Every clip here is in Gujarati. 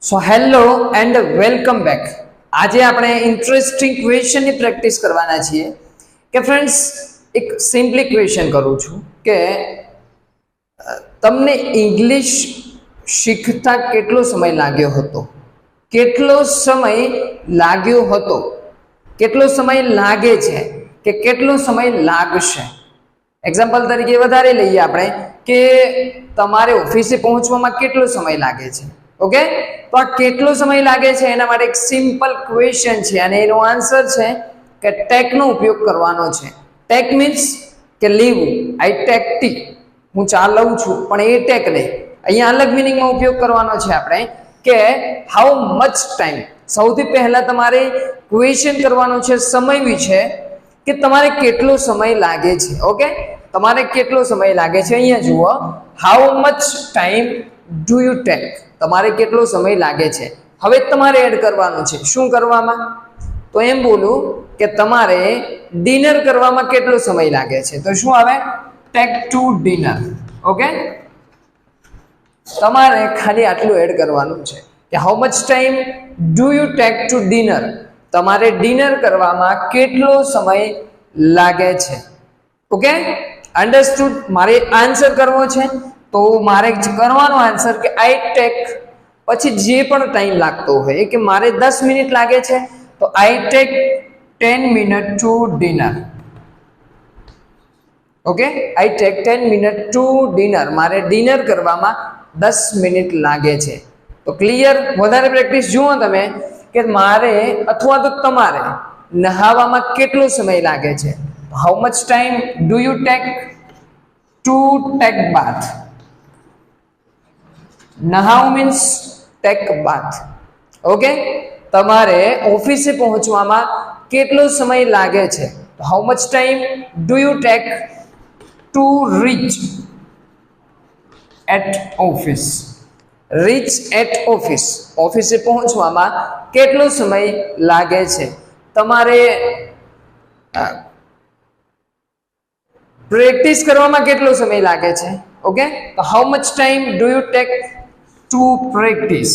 So hello and welcome back. આજે આપણે ઇન્ટરેસ્ટિંગ ક્વેશ્ચનની પ્રેક્ટિસ કરવાના છીએ કે ફ્રેન્ડ્સ, એક સિમ્પલી ક્વેશ્ચન કરું છું કે તમને ઇંગ્લિશ શીખતા કેટલો સમય લાગ્યો હતો? કેટલો સમય લાગ્યો હતો? કેટલો સમય લાગે છે કે કેટલો સમય લાગશે? એક્ઝામ્પલ તરીકે વધારે લઈએ આપણે કે તમારે ઓફિસે પહોંચવામાં કેટલો સમય લાગે છે. ઓકે, તો આ કેટલો સમય લાગે છે એના માટે એક સિમ્પલ ક્વેશ્ચન છે અને એનો આન્સર છે કે ટેકનો ઉપયોગ કરવાનો છે. ટેક મીન્સ કે લીવ. આઈ ટેક ટી, હું ચા લઉં છું, પણ એ ટેક નહીં. અહીંયા અલગ મિનિંગમાં ઉપયોગ કરવાનો છે આપણે કે હાઉ મચ ટાઈમ. સૌથી પહેલા તમારે ક્વેશ્ચન કરવાનો છે સમય વિશે કે તમારે કેટલો સમય લાગે છે. ઓકે, તમારે કેટલો સમય લાગે છે. અહીંયા જુઓ, how much time do you take. તમારે કેટલો સમય લાગે છે. હવે તમારે એડ કરવાનું છે. શું કરવામાં? તો એમ બોલું કે તમારે ડિનર કરવામાં કેટલો સમય લાગે છે. તો શું આવે? Tech to dinner. ઓકે, તમારે ખાલી આટલું એડ કરવાનું છે કે how much time do you take to dinner. તમારે ડિનર કરવામાં કેટલો સમય લાગે છે. Okay, understood? મારે આન્સર કરવો છે તો મારે કરવાનો આન્સર કે આઈ ટેક, પછી જે પણ ટાઈમ લાગતો હોય કે મારે 10 મિનિટ લાગે છે તો I take 10 minute to dinner. Okay, I take 10 minute to dinner. મારે ડિનર કરવામાં 10 મિનિટ લાગે છે. તો ક્લિયર? વધારે પ્રેક્ટિસ જુઓ તમે કે મારે અથવા તો તમારે નહાવામાં કેટલો સમય લાગે છે. How much time do you take to take bath. નહાવું મીન્સ ટેક બાથ. ઓકે, તમારે ઓફિસે પહોંચવામાં કેટલો સમય લાગે છે. How much time do you take to reach at office. Reach at office. ઓફિસે પહોંચવામાં કેટલો સમય લાગે છે. તમારે પ્રેક્ટિસ કરવામાં કેટલો સમય લાગે છે. ઓકે, તો how much time do you take to practice.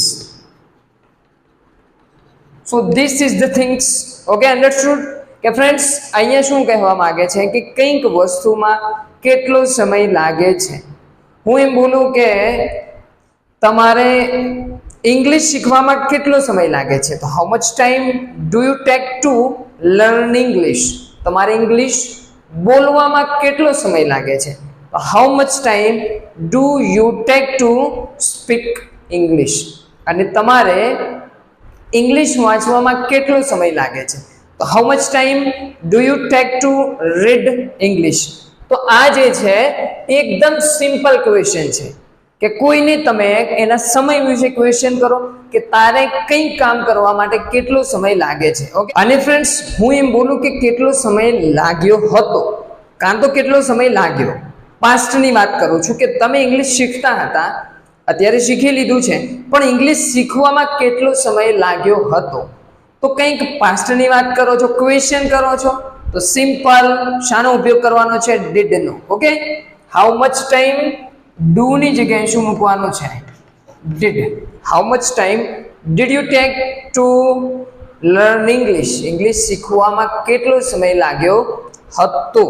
So this is the things. Okay, understood? કે ફ્રેન્ડ્સ, અહીંયા શું કહેવા માંગે છે કે કંઈક વસ્તુમાં કેટલો સમય લાગે છે. હું એમ બોલું કે તમારે ઇંગ્લિશ શીખવામાં કેટલો સમય લાગે છે. તો how much time do you take to learn English. તમારે ઇંગ્લિશ બોલવામાં કેટલો સમય લાગે છે. How much time do you take to speak English. અને તમારે ઇંગ્લિશ વાંચવામાં કેટલો સમય લાગે છે. તો how much time do you take to read English. તો આ જે છે એકદમ સિમ્પલ ક્વેશ્ચન છે કે કોઈને તમે એના સમય વિશે ક્વેશ્ચન કરો કે તારે કંઈ કામ કરવા માટે કેટલો સમય લાગે છે. ઓકે, અને ફ્રેન્ડ્સ, હું એમ બોલું કે કેટલો સમય લાગ્યો હતો, કાં તો કેટલો સમય લાગ્યો. પાસ્ટની વાત કરું છું કે તમે ઇંગ્લિશ શીખતા હતા, અત્યારે શીખી લીધું છે, પણ ઇંગ્લિશ શીખવામાં કેટલો સમય લાગ્યો હતો. તો કંઈક પાસ્ટની વાત કરો છો, ક્વેશ્ચન કરો છો, તો સિમ્પલ શાનો ઉપયોગ કરવાનો છે? Did no. Okay, how much time do ની જગ્યાએ શું મૂકવાનું છે? Did. How much time did you take to learn English. English શીખવામાં કેટલો સમય લાગ્યો હતો.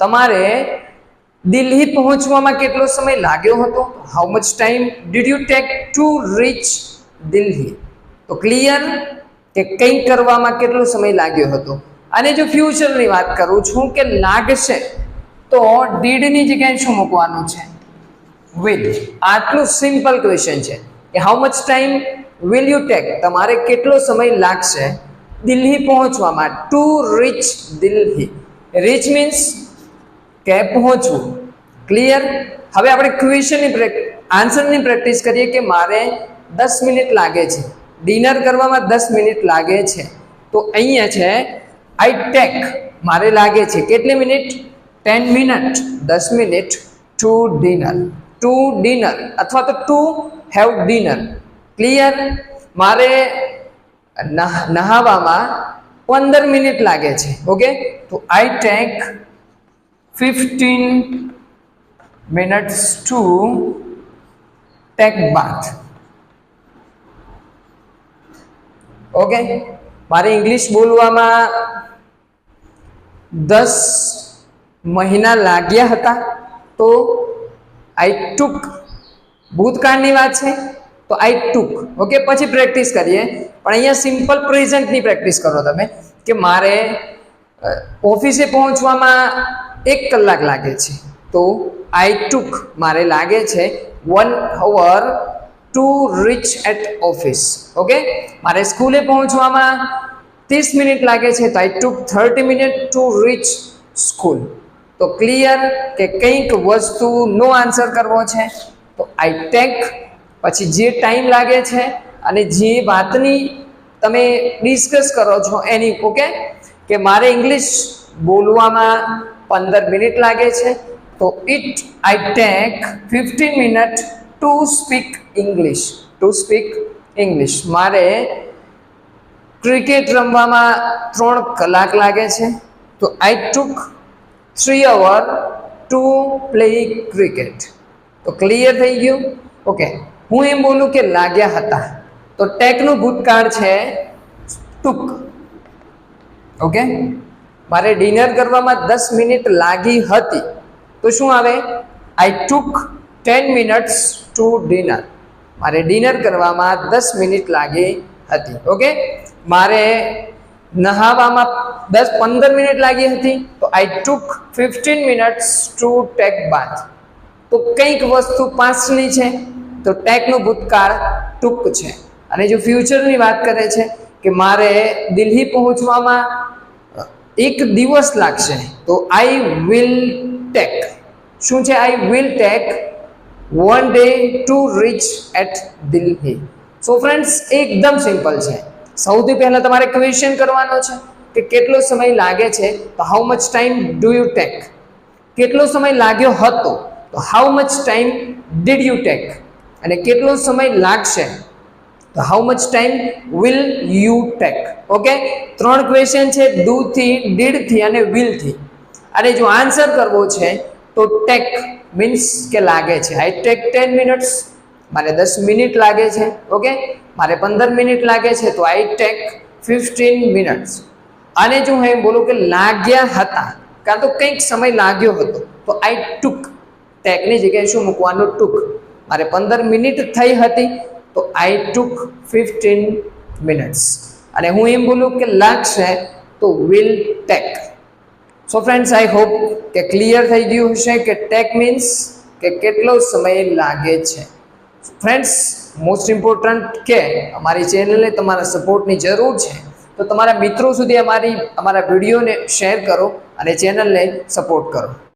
તમારે દિલ્હી પહોંચવામાં કેટલો સમય લાગ્યો હતો. How much time did you take to reach Delhi. તો ક્લિયર કે કંઈક કરવામાં કેટલો સમય લાગ્યો હતો. અને જો ફ્યુચરની વાત કરું છું કે લાગશે, તો ડીડની જગ્યાએ શું મૂકવાનું છે? વિલ. આટલું સિમ્પલ ક્વેશ્ચન છે કે how much time will you take. તમારે કેટલો સમય લાગશે દિલ્હી પહોંચવામાં. To reach Delhi. Reach means કે પહોંચવું. ક્લિયર? હવે આપણે ક્વેશ્ચનની આન્સરની પ્રેક્ટિસ કરીએ કે મારે 10 મિનિટ લાગે છે, ડિનર કરવામાં 10 મિનિટ લાગે છે. તો અહીંયા છે આઈ ટેક. મારે લાગે છે કેટલી minute? 10 minute. 10 minute to dinner. To dinner અથવા તો ટુ હેવ ડિનર. ક્લિયર? મારે નહાવામાં 15 મિનિટ લાગે છે. ઓકે, તો I take 15 minutes to take bath. Okay, મારે ઇંગ્લિશ બોલવામાં 10 મહિના લાગ્યા હતા, તો આઈ ટુક ભૂતકાળની વાત છે તો આઈ ટુક. ઓકે, પછી પ્રેક્ટિસ કરીએ. પણ અહીંયા સિમ્પલ પ્રેઝન્ટની પ્રેક્ટિસ કરો તમે કે મારે ઓફિસે પહોંચવામાં 1 કલાક લાગે છે, તો આઈ ટુક મારે લાગે છે 1 hour to reach at office. Okay, મારે સ્કૂલે પહોંચવામાં 30 મિનિટ લાગે છે, તો I took 30 minute to reach school. તો ક્લિયર કે કંઈક વસ્તુનો આન્સર કરવો છે તો આઈ ટેક, પછી જે ટાઈમ લાગે છે અને જે વાતની તમે ડિસ્કસ કરો છો એની. ઓકે, કે મારે ઇંગ્લિશ બોલવામાં 15 મિનિટ લાગે છે, તો I take 15 minute two speak English. મારે ક્રિકેટ રમવામાં 3 કલાક લાગે છે, તો I took 3 hours to play cricket. તો ક્લિયર થઈ ગયું. ઓકે, હું એમ બોલું કે લાગ્યા હતા, તો ટેકનું ભૂતકાળ છે ટુક. ઓકે, મારે ડિનર કરવામાં 10 મિનિટ લાગી હતી, તો શું આવે? આઈ ટુક 10 મિનિટ્સ ટુ ડિનર. મારે ડિનર કરવામાં 10 મિનિટ લાગી હતી. ઓકે, મારે નહાવામાં 15 મિનિટ લાગી હતી, તો I took 15 minutes two take બાથ. તો કંઈક વસ્તુ પાસ્ટની છે તો ટેકનું ભૂતકાળ ટુક છે. અને જો ફ્યુચરની વાત કરે છે કે મારે દિલ્હી પહોંચવામાં 1 દિવસ લાગશે, તો આઈ વિલ ટેક. શું છે? I will take 1 day to reach at Delhi. So friends, એકદમ સિમ્પલ છે. સૌથી પહેલા તમારે ક્વેશ્ચન કરવાનો છે કે કેટલો સમય લાગે છે, તો how much time do you tech. કેટલો સમય લાગ્યો હતો, તો how much time did you tech. અને કેટલો સમય લાગશે, તો how much time will you tech. Okay, 3 question છે, ડુ થી, ડીડ થી અને વિલ થી. અને જો આન્સર કરવો છે તો ટેક મીન્સ કે લાગે છે. આઈ ટેક 10 મિનિટ્સ, મારે 10 મિનિટ લાગે છે. ઓકે, મારે 15 મિનિટ લાગે છે, તો આઈ ટેક 15 મિનિટ્સ. અને જો હું એમ બોલું કે લાગ્યા હતા, કાં તો કંઈક સમય લાગ્યો હતો, તો આઈ ટુક. ટેકની જગ્યાએ શું મૂકવાનું? ટુક. મારે 15 મિનિટ થઈ હતી, તો આઈ ટુક 15 મિનિટ્સ. અને હું એમ બોલું કે લાગશે, તો will take. So friends, I hope કે ક્લિયર થઈ ગયું હશે કે ટેક મીન્સ કે કેટલો સમય લાગે છે. ફ્રેન્ડ્સ, મોસ્ટ ઇમ્પોર્ટન્ટ કે અમારી ચેનલને તમારા સપોર્ટની જરૂર છે, તો તમારા મિત્રો સુધી અમારા વિડીયોને શેર કરો અને ચેનલને સપોર્ટ કરો.